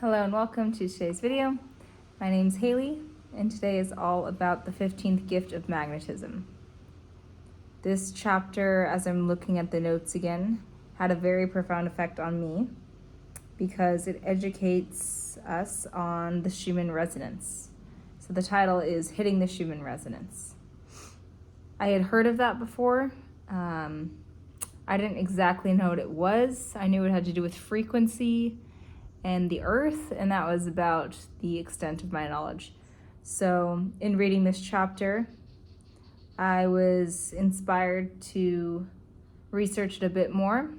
Hello and welcome to today's video. My name's Haley and today is all about the 15th gift of magnetism. This chapter, as I'm looking at the notes again, had a very profound effect on me because it educates us on the Schumann Resonance. So the title is Hitting the Schumann Resonance. I had heard of that before. I didn't exactly know what it was. I knew it had to do with frequency and the earth, and that was about the extent of my knowledge. So in reading this chapter, I was inspired to research it a bit more,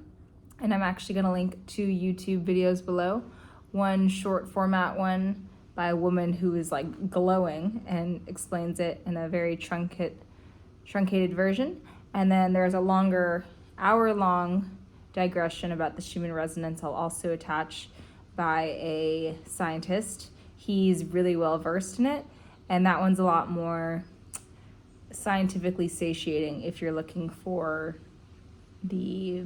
and I'm actually going to link 2 YouTube videos below. One short format one by a woman who is like glowing and explains it in a very truncated version, and then there's a longer hour-long digression about the Schumann resonance I'll also attach by a scientist. He's really well versed in it, and that one's a lot more scientifically satiating if you're looking for the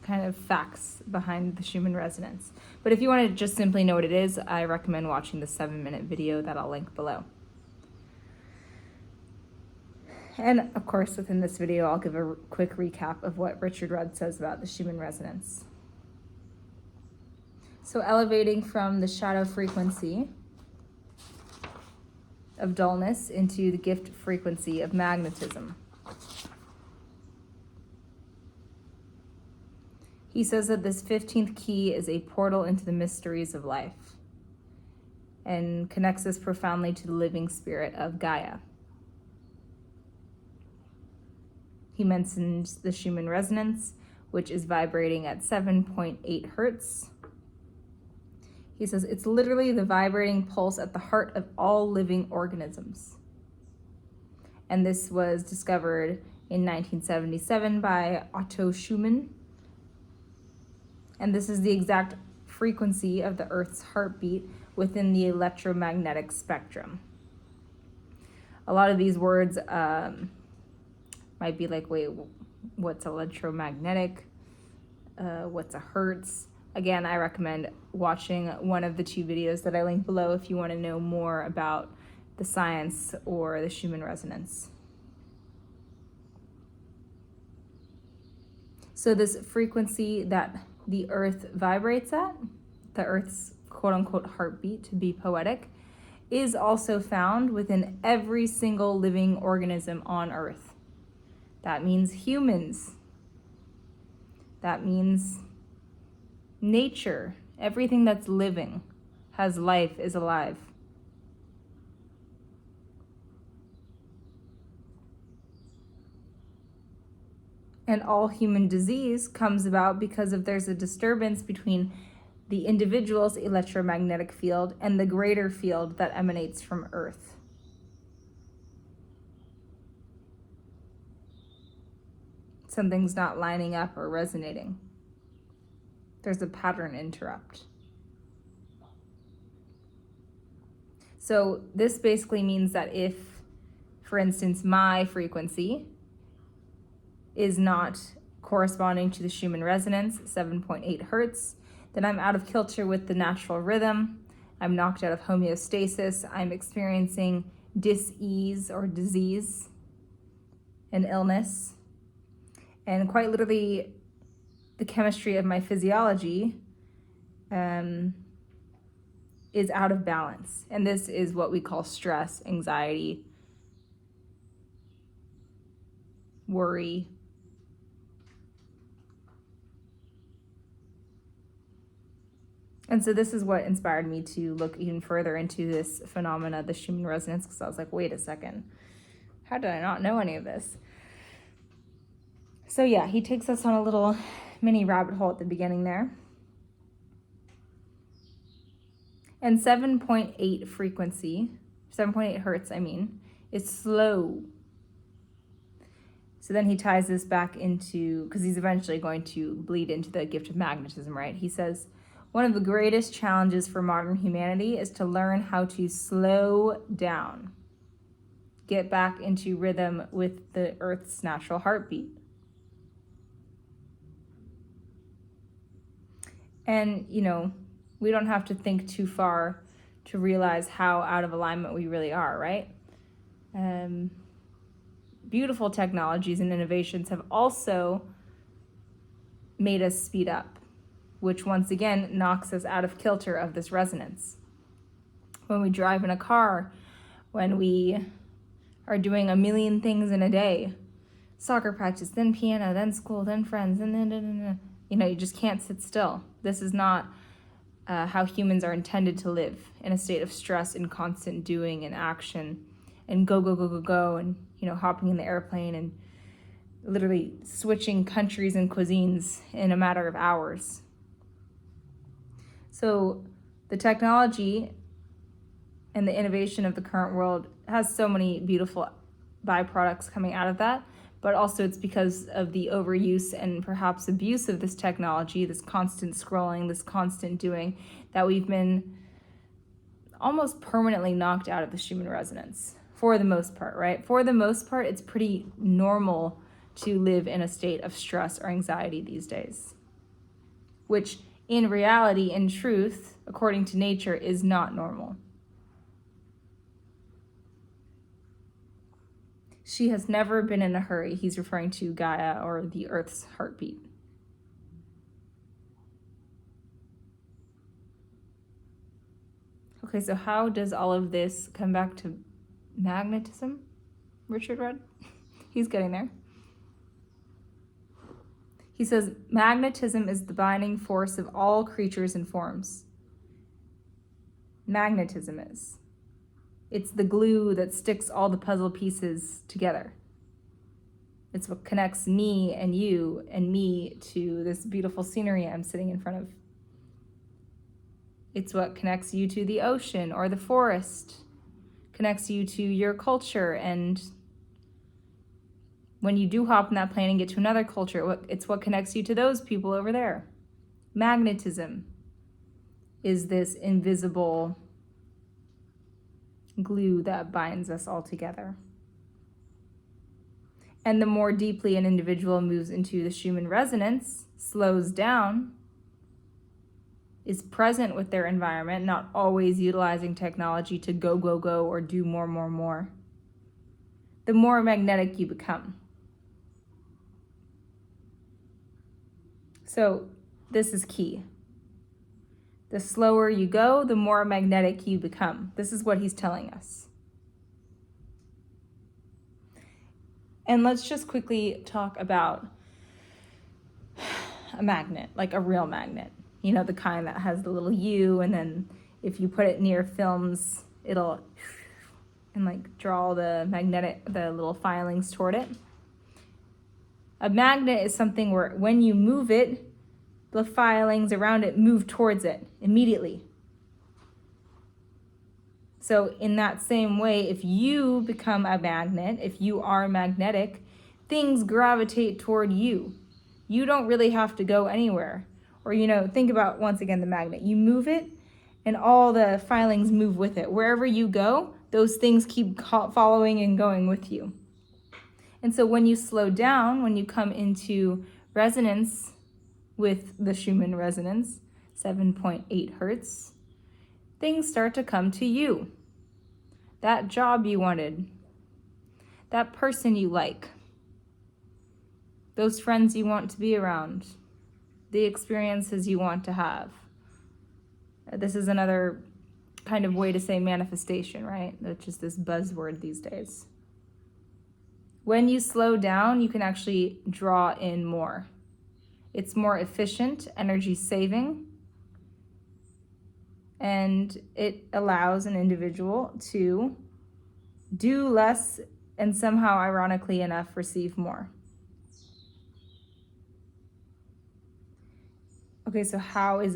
kind of facts behind the Schumann resonance. But if you want to just simply know what it is, I recommend watching the 7-minute video that I'll link below. And of course, within this video, I'll give a quick recap of what Richard Rudd says about the Schumann resonance. So elevating from the shadow frequency of dullness into the gift frequency of magnetism. He says that this 15th key is a portal into the mysteries of life and connects us profoundly to the living spirit of Gaia. He mentions the Schumann resonance, which is vibrating at 7.8 hertz. He says it's literally the vibrating pulse at the heart of all living organisms. And this was discovered in 1977 by Otto Schumann. And this is the exact frequency of the Earth's heartbeat within the electromagnetic spectrum. A lot of these words might be like, wait, what's electromagnetic? What's a hertz? Again, I recommend watching one of the 2 videos that I link below if you want to know more about the science or the Schumann resonance. So this frequency that the Earth vibrates at, the Earth's quote-unquote heartbeat, to be poetic, is also found within every single living organism on Earth. That means humans. That means nature. Everything that's living, has life, is alive. And all human disease comes about because there's a disturbance between the individual's electromagnetic field and the greater field that emanates from Earth. Something's not lining up or resonating. There's a pattern interrupt. So this basically means that if, for instance, my frequency is not corresponding to the Schumann resonance, 7.8 hertz, then I'm out of kilter with the natural rhythm. I'm knocked out of homeostasis. I'm experiencing dis-ease or disease and illness. And quite literally, the chemistry of my physiology is out of balance. And this is what we call stress, anxiety, worry. And so this is what inspired me to look even further into this phenomena, the Schumann resonance, because I was like, wait a second, how did I not know any of this? So yeah, he takes us on a little mini rabbit hole at the beginning there. And 7.8 frequency, 7.8 hertz, is slow. So then he ties this back into, because he's eventually going to bleed into the gift of magnetism, right? He says, one of the greatest challenges for modern humanity is to learn how to slow down, get back into rhythm with the Earth's natural heartbeat. And, We don't have to think too far to realize how out of alignment we really are, right? Beautiful technologies and innovations have also made us speed up, which once again knocks us out of kilter of this resonance. When we drive in a car, when we are doing a million things in a day, soccer practice, then piano, then school, then friends, and then, you just can't sit still. This is not how humans are intended to live, in a state of stress and constant doing and action and go, go, go, go, go, and, hopping in the airplane and literally switching countries and cuisines in a matter of hours. So the technology and the innovation of the current world has so many beautiful byproducts coming out of that, but also it's because of the overuse and perhaps abuse of this technology, this constant scrolling, this constant doing, that we've been almost permanently knocked out of the Schumann resonance, for the most part, right? For the most part, it's pretty normal to live in a state of stress or anxiety these days, which in reality, in truth, according to nature, is not normal. She has never been in a hurry. He's referring to Gaia, or the Earth's heartbeat. Okay, so how does all of this come back to magnetism? Richard read? He's getting there. He says, magnetism is the binding force of all creatures and forms. Magnetism is. It's the glue that sticks all the puzzle pieces together. It's what connects me and you and me to this beautiful scenery I'm sitting in front of. It's what connects you to the ocean or the forest, connects you to your culture, and when you do hop in that plane and get to another culture, it's what connects you to those people over there. Magnetism is this invisible glue that binds us all together. And the more deeply an individual moves into the Schumann resonance, slows down, is present with their environment, not always utilizing technology to go, go, go, or do more, more, more, the more magnetic you become. So this is key. The slower you go, the more magnetic you become. This is what he's telling us. And let's just quickly talk about a magnet, like a real magnet. The kind that has the little U, and then if you put it near films, it'll draw the little filings toward it. A magnet is something where when you move it, the filings around it move towards it immediately. So in that same way, if you become a magnet, if you are magnetic, things gravitate toward you. You don't really have to go anywhere. Or, think about, once again, the magnet. You move it, and all the filings move with it. Wherever you go, those things keep following and going with you. And so when you slow down, when you come into resonance with the Schumann resonance, 7.8 hertz, things start to come to you. That job you wanted, that person you like, those friends you want to be around, the experiences you want to have. This is another kind of way to say manifestation, right? That's just this buzzword these days. When you slow down, you can actually draw in more. It's more efficient, energy saving, and it allows an individual to do less and somehow, ironically enough, receive more. Okay, so how is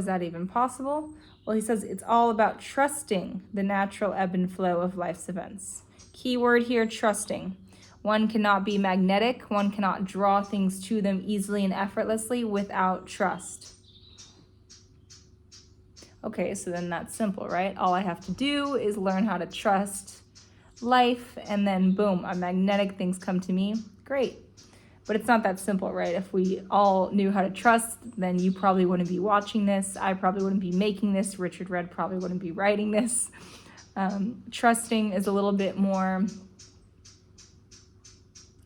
that even possible? Well, he says it's all about trusting the natural ebb and flow of life's events. Key word here, trusting. One cannot be magnetic. One cannot draw things to them easily and effortlessly without trust. Okay, so then that's simple, right? All I have to do is learn how to trust life, and then boom, a magnetic things come to me. Great. But it's not that simple, right? If we all knew how to trust, then you probably wouldn't be watching this. I probably wouldn't be making this. Richard Red probably wouldn't be writing this. Trusting is a little bit more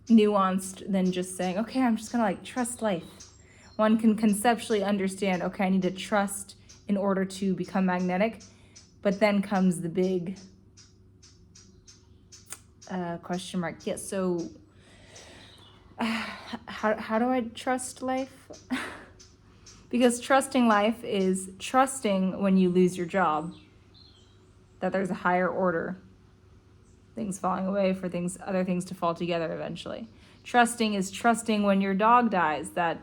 nuanced than just saying, okay, I'm just gonna trust life. One can conceptually understand, okay, I need to trust in order to become magnetic, but then comes the big question mark. Yeah, so how do I trust life? Because trusting life is trusting when you lose your job, that there's a higher order, things falling away for other things to fall together eventually. Trusting is trusting when your dog dies, that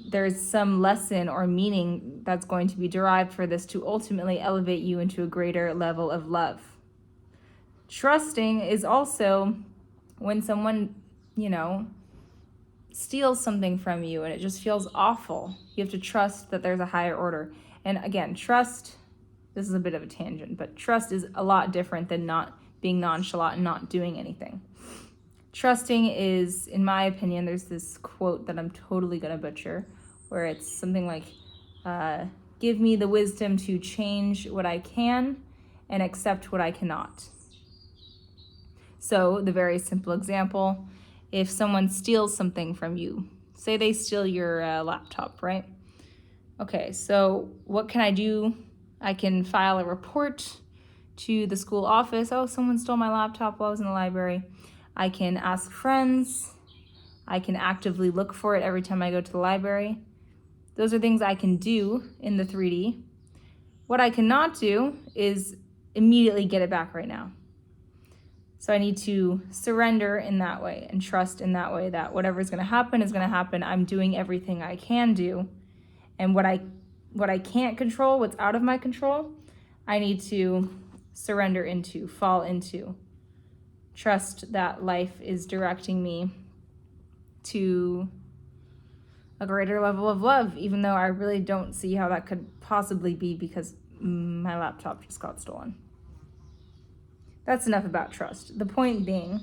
there's some lesson or meaning that's going to be derived for this to ultimately elevate you into a greater level of love. Trusting is also when someone, steals something from you and it just feels awful. You have to trust that there's a higher order. And again, trust, this is a bit of a tangent, but trust is a lot different than not being nonchalant and not doing anything. Trusting is, in my opinion, there's this quote that I'm totally going to butcher, where it's something like, give me the wisdom to change what I can and accept what I cannot. So the very simple example, if someone steals something from you, say they steal your laptop, right? Okay, so what can I do? I can file a report to the school office. Oh, someone stole my laptop while I was in the library. I can ask friends. I can actively look for it every time I go to the library. Those are things I can do in the 3D. What I cannot do is immediately get it back right now. So I need to surrender in that way and trust in that way that whatever's going to happen is going to happen. I'm doing everything I can do. And what I can't control, what's out of my control, I need to surrender into, fall into. Trust that life is directing me to a greater level of love, even though I really don't see how that could possibly be because my laptop just got stolen. That's enough about trust. The point being,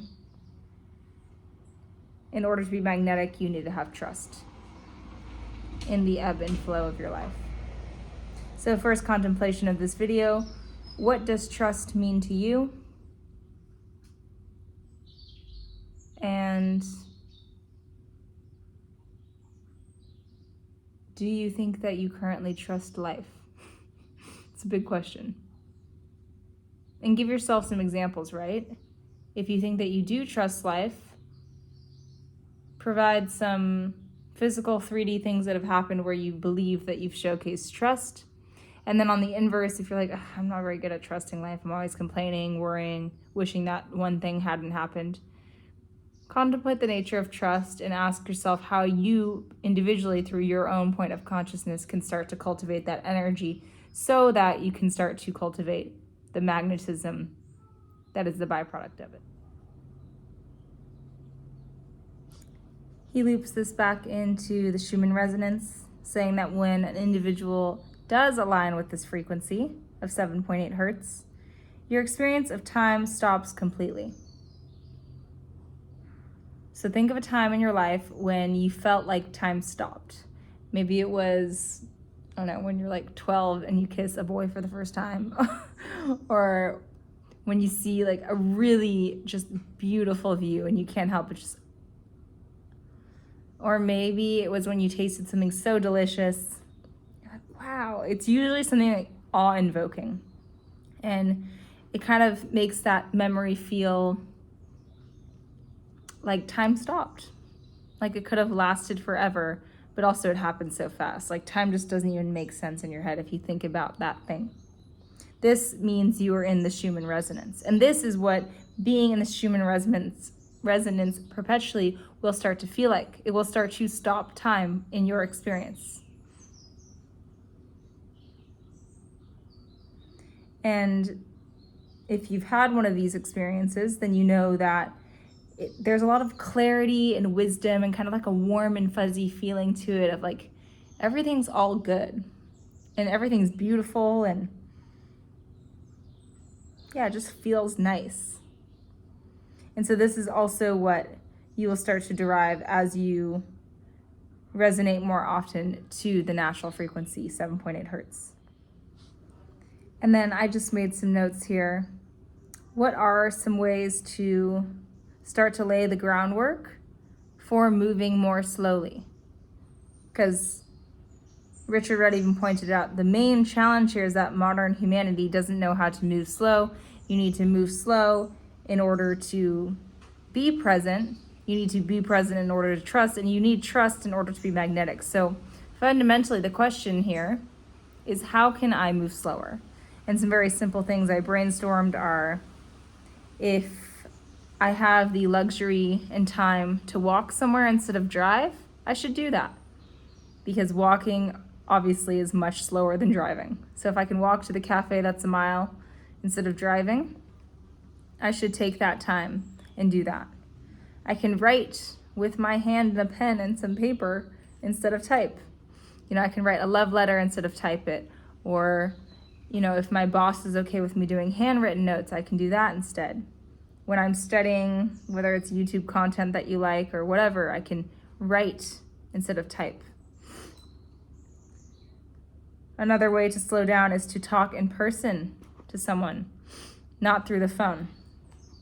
in order to be magnetic, you need to have trust in the ebb and flow of your life. So first contemplation of this video, what does trust mean to you? And do you think that you currently trust life? It's a big question. And give yourself some examples, right? If you think that you do trust life, provide some physical 3D things that have happened where you believe that you've showcased trust. And then on the inverse, if you're like, I'm not very good at trusting life, I'm always complaining, worrying, wishing that one thing hadn't happened, contemplate the nature of trust and ask yourself how you individually, through your own point of consciousness, can start to cultivate that energy so that you can start to cultivate the magnetism that is the byproduct of it. He loops this back into the Schumann Resonance, saying that when an individual does align with this frequency of 7.8 hertz, your experience of time stops completely. So think of a time in your life when you felt like time stopped. Maybe it was, I don't know, when you're like 12 and you kiss a boy for the first time, or when you see like a really just beautiful view and you can't help but just, or maybe it was when you tasted something so delicious, you're like, wow. It's usually something like awe-invoking, and it kind of makes that memory feel like time stopped, like it could have lasted forever, but also it happened so fast. Like time just doesn't even make sense in your head if you think about that thing. This means you are in the Schumann resonance. And this is what being in the Schumann resonance perpetually will start to feel like. It will start to stop time in your experience. And if you've had one of these experiences, then you know that there's a lot of clarity and wisdom and kind of like a warm and fuzzy feeling to it of like everything's all good and everything's beautiful, and yeah, it just feels nice. And so this is also what you will start to derive as you resonate more often to the natural frequency, 7.8 hertz. And then I just made some notes here. What are some ways to start to lay the groundwork for moving more slowly? Because Richard Rudd even pointed out the main challenge here is that modern humanity doesn't know how to move slow. You need to move slow in order to be present. You need to be present in order to trust, and you need trust in order to be magnetic. So fundamentally, the question here is, how can I move slower? And some very simple things I brainstormed are, if I have the luxury and time to walk somewhere instead of drive, I should do that. Because walking obviously is much slower than driving. So if I can walk to the cafe that's a mile instead of driving, I should take that time and do that. I can write with my hand and a pen and some paper instead of type. I can write a love letter instead of type it. Or, if my boss is okay with me doing handwritten notes, I can do that instead. When I'm studying, whether it's YouTube content that you like or whatever, I can write instead of type. Another way to slow down is to talk in person to someone, not through the phone,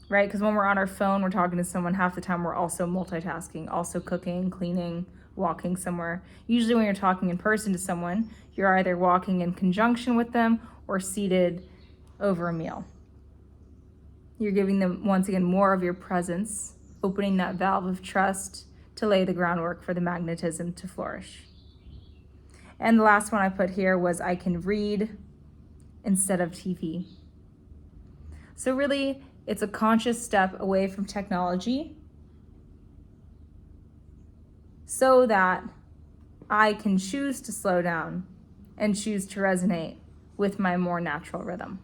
right? Because when we're on our phone, we're talking to someone, half the time we're also multitasking, also cooking, cleaning, walking somewhere. Usually when you're talking in person to someone, you're either walking in conjunction with them or seated over a meal. You're giving them, once again, more of your presence, opening that valve of trust to lay the groundwork for the magnetism to flourish. And the last one I put here was, I can read instead of TV. So really, it's a conscious step away from technology so that I can choose to slow down and choose to resonate with my more natural rhythm.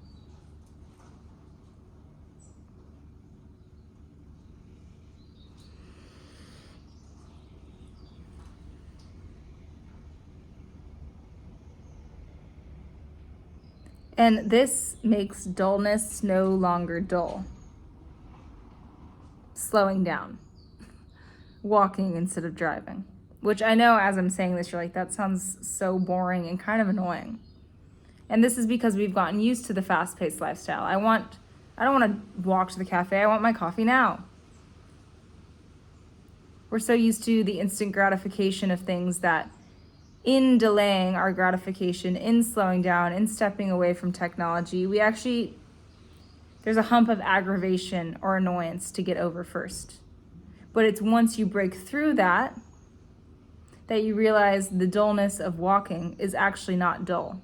And this makes dullness no longer dull. Slowing down. Walking instead of driving. Which I know as I'm saying this, you're like, that sounds so boring and kind of annoying. And this is because we've gotten used to the fast-paced lifestyle. I don't want to walk to the cafe. I want my coffee now. We're so used to the instant gratification of things that in delaying our gratification, in slowing down, in stepping away from technology, there's a hump of aggravation or annoyance to get over first. But it's once you break through that you realize the dullness of walking is actually not dull.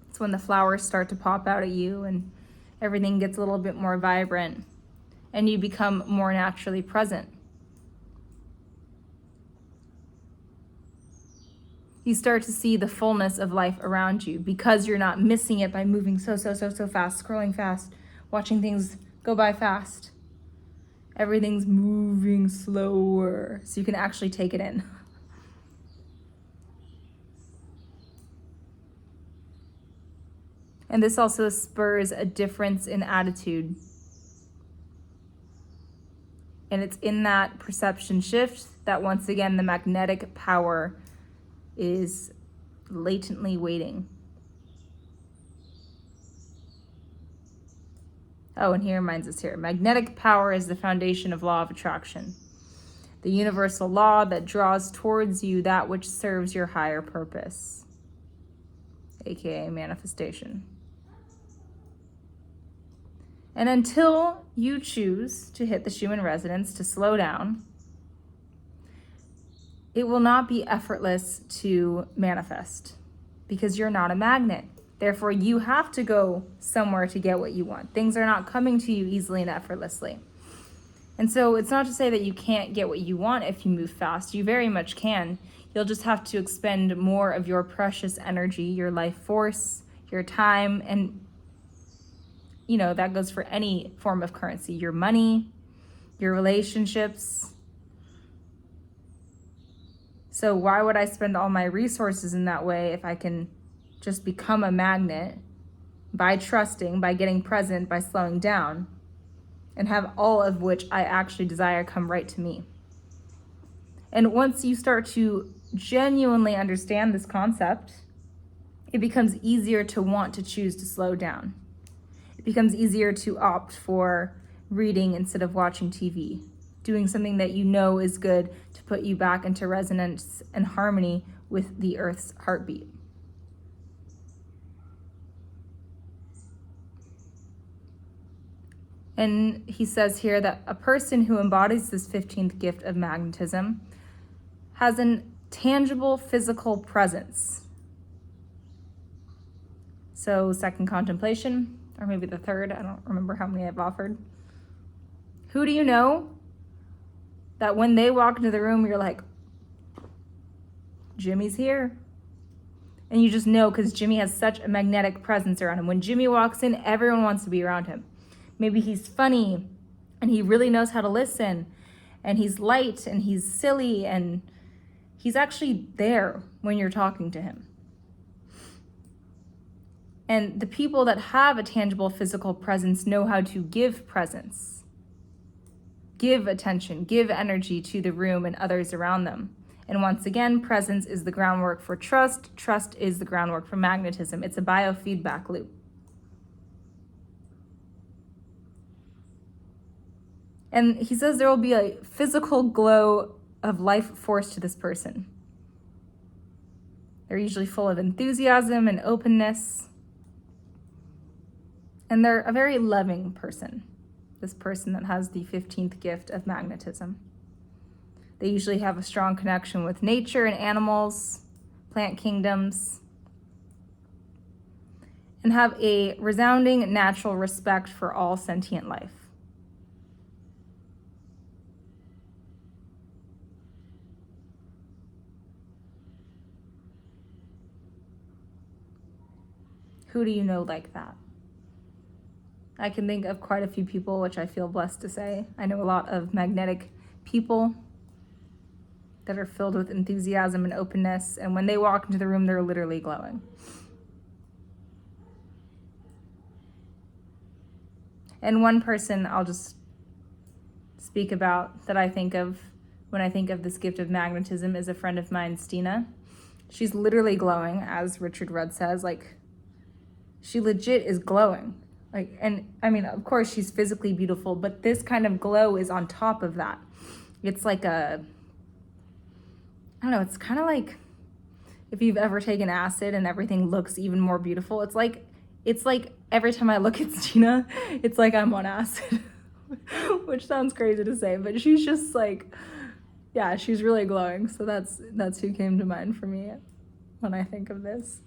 It's when the flowers start to pop out at you and everything gets a little bit more vibrant and you become more naturally present. You start to see the fullness of life around you because you're not missing it by moving so fast, scrolling fast, watching things go by fast. Everything's moving slower, so you can actually take it in. And this also spurs a difference in attitude. And it's in that perception shift that, once again, the magnetic power is latently waiting. Oh, and he reminds us here, magnetic power is the foundation of law of attraction, the universal law that draws towards you that which serves your higher purpose, aka manifestation. And until you choose to hit the Schumann Resonance, to slow down, it will not be effortless to manifest because you're not a magnet. Therefore, you have to go somewhere to get what you want. Things are not coming to you easily and effortlessly. And so it's not to say that you can't get what you want if you move fast. You very much can. You'll just have to expend more of your precious energy, your life force, your time, and that goes for any form of currency, your money, your relationships. So why would I spend all my resources in that way if I can just become a magnet by trusting, by getting present, by slowing down, and have all of which I actually desire come right to me? And once you start to genuinely understand this concept, it becomes easier to want to choose to slow down. It becomes easier to opt for reading instead of watching TV, doing something that you know is good to put you back into resonance and harmony with the earth's heartbeat. And he says here that a person who embodies this 15th gift of magnetism has a tangible physical presence. So second contemplation, or maybe the third, I don't remember how many I've offered. Who do you know that when they walk into the room, you're like, Jimmy's here? And you just know because Jimmy has such a magnetic presence around him. When Jimmy walks in, everyone wants to be around him. Maybe he's funny and he really knows how to listen, and he's light and he's silly and he's actually there when you're talking to him. And the people that have a tangible physical presence know how to give presence, give attention, give energy to the room and others around them. And once again, presence is the groundwork for trust. Trust is the groundwork for magnetism. It's a biofeedback loop. And he says there will be a physical glow of life force to this person. They're usually full of enthusiasm and openness. And they're a very loving person, this person that has the 15th gift of magnetism. They usually have a strong connection with nature and animals, plant kingdoms, and have a resounding natural respect for all sentient life. Who do you know like that? I can think of quite a few people, which I feel blessed to say. I know a lot of magnetic people that are filled with enthusiasm and openness, and when they walk into the room, they're literally glowing. And one person I'll just speak about that I think of when I think of this gift of magnetism is a friend of mine, Stina. She's literally glowing, as Richard Rudd says, like, she legit is glowing. Like, and I mean, of course she's physically beautiful, but this kind of glow is on top of that. It's like I don't know, it's kind of like if you've ever taken acid and everything looks even more beautiful. It's like every time I look at Stina, it's like I'm on acid, which sounds crazy to say, but she's just like, yeah, she's really glowing. So that's who came to mind for me when I think of this.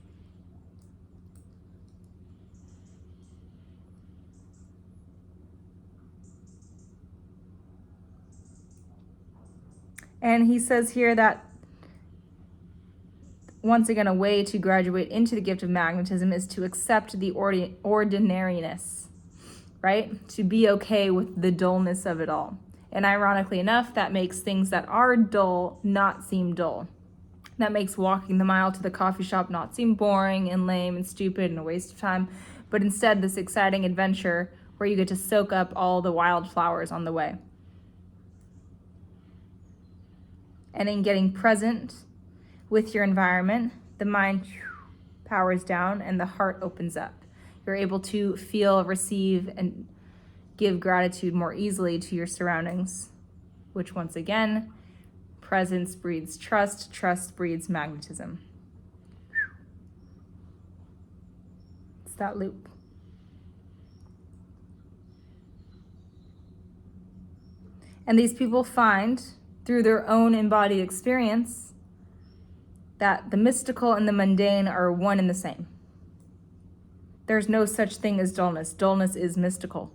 And he says here that, once again, a way to graduate into the gift of magnetism is to accept the ordinariness, right? To be okay with the dullness of it all. And ironically enough, that makes things that are dull not seem dull. That makes walking the mile to the coffee shop not seem boring and lame and stupid and a waste of time, but instead this exciting adventure where you get to soak up all the wildflowers on the way. And in getting present with your environment, the mind powers down and the heart opens up. You're able to feel, receive, and give gratitude more easily to your surroundings, which once again, presence breeds trust, trust breeds magnetism. It's that loop. And these people find, through their own embodied experience, that the mystical and the mundane are one and the same. There's no such thing as dullness. Dullness is mystical.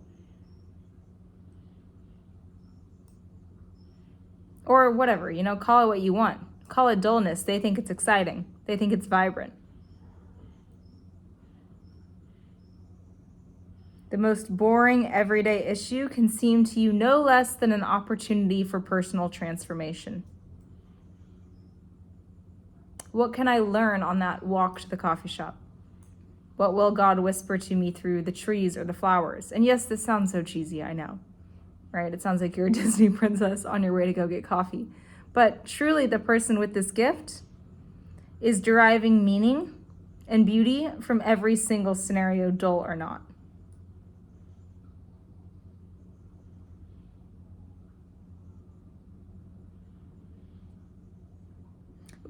Or whatever, call it what you want. Call it dullness. They think it's exciting. They think it's vibrant. The most boring everyday issue can seem to you no less than an opportunity for personal transformation. What can I learn on that walk to the coffee shop? What will God whisper to me through the trees or the flowers? And yes, this sounds so cheesy, I know, right? It sounds like you're a Disney princess on your way to go get coffee. But truly, the person with this gift is deriving meaning and beauty from every single scenario, dull or not.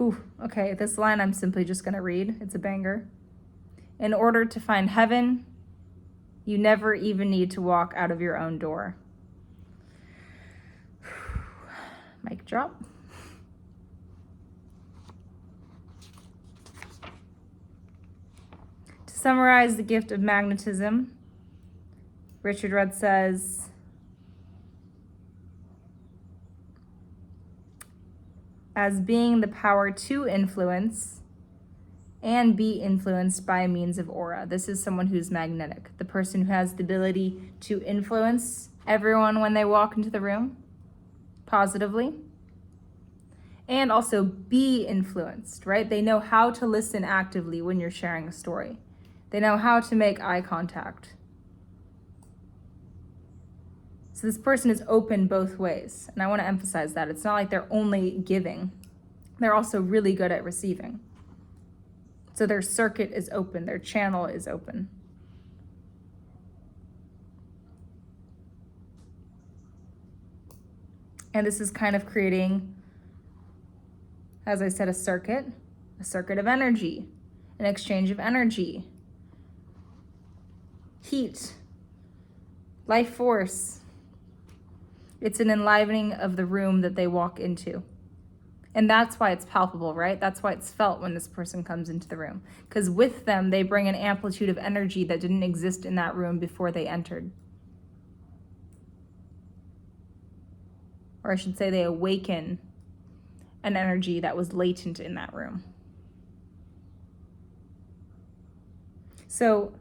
Ooh, okay, this line I'm simply just going to read. It's a banger. In order to find heaven, you never even need to walk out of your own door. Mic drop. To summarize the gift of magnetism, Richard Rudd says, as being the power to influence and be influenced by means of aura. This is someone who's magnetic, the person who has the ability to influence everyone when they walk into the room positively, and also be influenced, right? They know how to listen actively when you're sharing a story. They know how to make eye contact. So this person is open both ways. And I want to emphasize that. It's not like they're only giving. They're also really good at receiving. So their circuit is open. Their channel is open. And this is kind of creating, as I said, a circuit of energy, an exchange of energy, heat, life force. It's an enlivening of the room that they walk into. And that's why it's palpable, right? That's why it's felt when this person comes into the room. Because with them, they bring an amplitude of energy that didn't exist in that room before they entered. Or I should say they awaken an energy that was latent in that room. So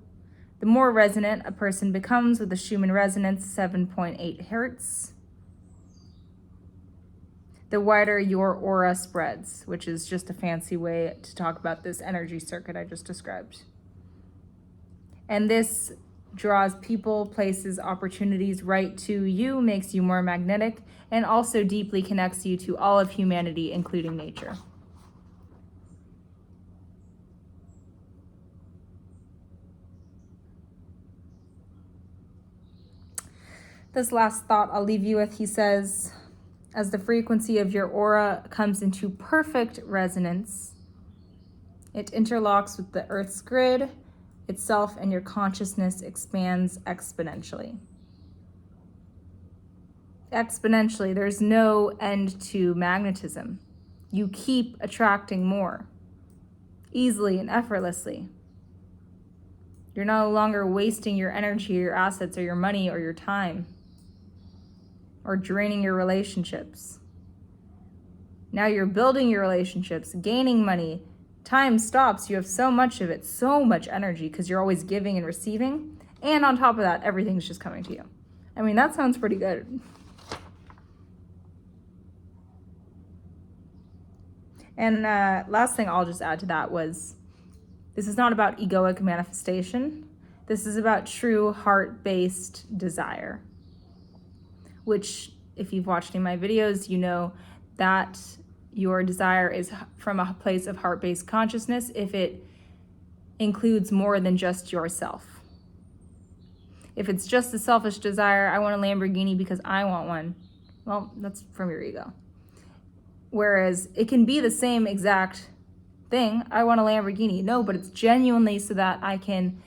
the more resonant a person becomes with the Schumann Resonance 7.8 hertz, the wider your aura spreads, which is just a fancy way to talk about this energy circuit I just described. And this draws people, places, opportunities right to you, makes you more magnetic, and also deeply connects you to all of humanity, including nature. This last thought I'll leave you with, he says, as the frequency of your aura comes into perfect resonance, it interlocks with the Earth's grid itself, and your consciousness expands exponentially. Exponentially, there's no end to magnetism. You keep attracting more, easily and effortlessly. You're no longer wasting your energy, your assets, or your money, or your time, or draining your relationships. Now you're building your relationships, gaining money. Time stops. You have so much of it, so much energy, because you're always giving and receiving. And on top of that, everything's just coming to you. I mean, that sounds pretty good. And last thing I'll just add to that was, this is not about egoic manifestation. This is about true heart-based desire, which, if you've watched any of my videos, you know that your desire is from a place of heart-based consciousness if it includes more than just yourself. If it's just a selfish desire, I want a Lamborghini because I want one, well, that's from your ego. Whereas it can be the same exact thing, I want a Lamborghini. No, but it's genuinely so that I can,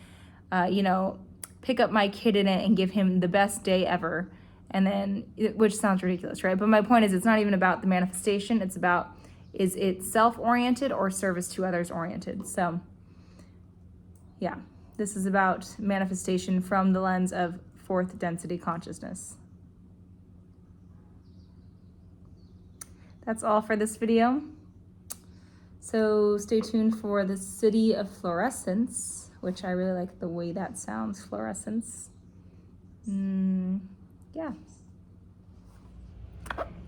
pick up my kid in it and give him the best day ever. And then, which sounds ridiculous, right? But my point is, it's not even about the manifestation. It's about, is it self-oriented or service to others oriented? So yeah, this is about manifestation from the lens of fourth density consciousness. That's all for this video. So stay tuned for the City of Fluorescence, which I really like the way that sounds, fluorescence. Yeah.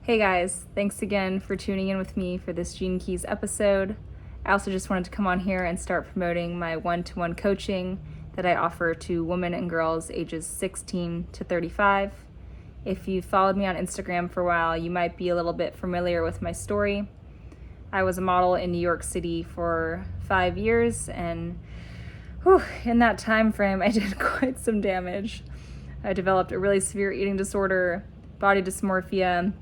Hey guys, thanks again for tuning in with me for this Gene Keys episode. I also just wanted to come on here and start promoting my one-to-one coaching that I offer to women and girls ages 16 to 35. If you followed me on Instagram for a while, you might be a little bit familiar with my story. I was a model in New York City for 5 years, and in that time frame, I did quite some damage. I developed a really severe eating disorder, body dysmorphia,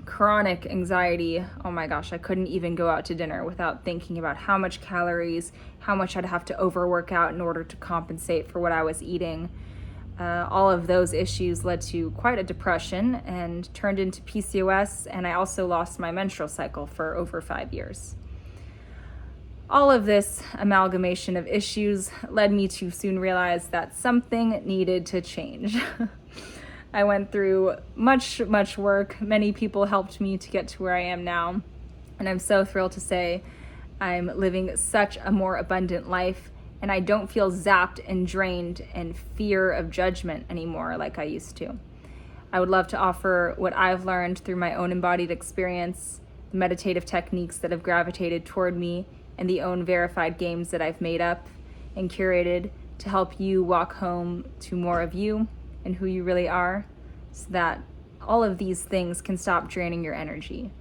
chronic anxiety. Oh my gosh, I couldn't even go out to dinner without thinking about how much calories, how much I'd have to overwork out in order to compensate for what I was eating. All of those issues led to quite a depression and turned into PCOS, and I also lost my menstrual cycle for over 5 years. All of this amalgamation of issues led me to soon realize that something needed to change. I went through much work. Many people helped me to get to where I am now, and I'm so thrilled to say I'm living such a more abundant life, and I don't feel zapped and drained and fear of judgment anymore like I used to. I would love to offer what I've learned through my own embodied experience, the meditative techniques that have gravitated toward me, and the own verified games that I've made up and curated to help you walk home to more of you and who you really are, so that all of these things can stop draining your energy.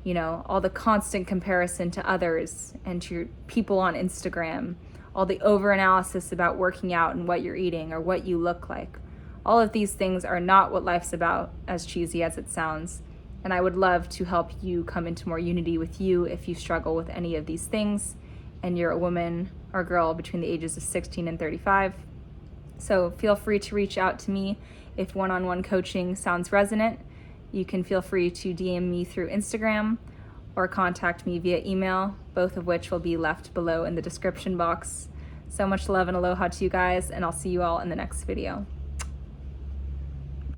You know, all the constant comparison to others and to your people on Instagram, all the over-analysis about working out and what you're eating or what you look like. All of these things are not what life's about, as cheesy as it sounds. And I would love to help you come into more unity with you if you struggle with any of these things and you're a woman or girl between the ages of 16 and 35. So feel free to reach out to me if one-on-one coaching sounds resonant. You can feel free to DM me through Instagram or contact me via email, both of which will be left below in the description box. So much love and aloha to you guys, and I'll see you all in the next video.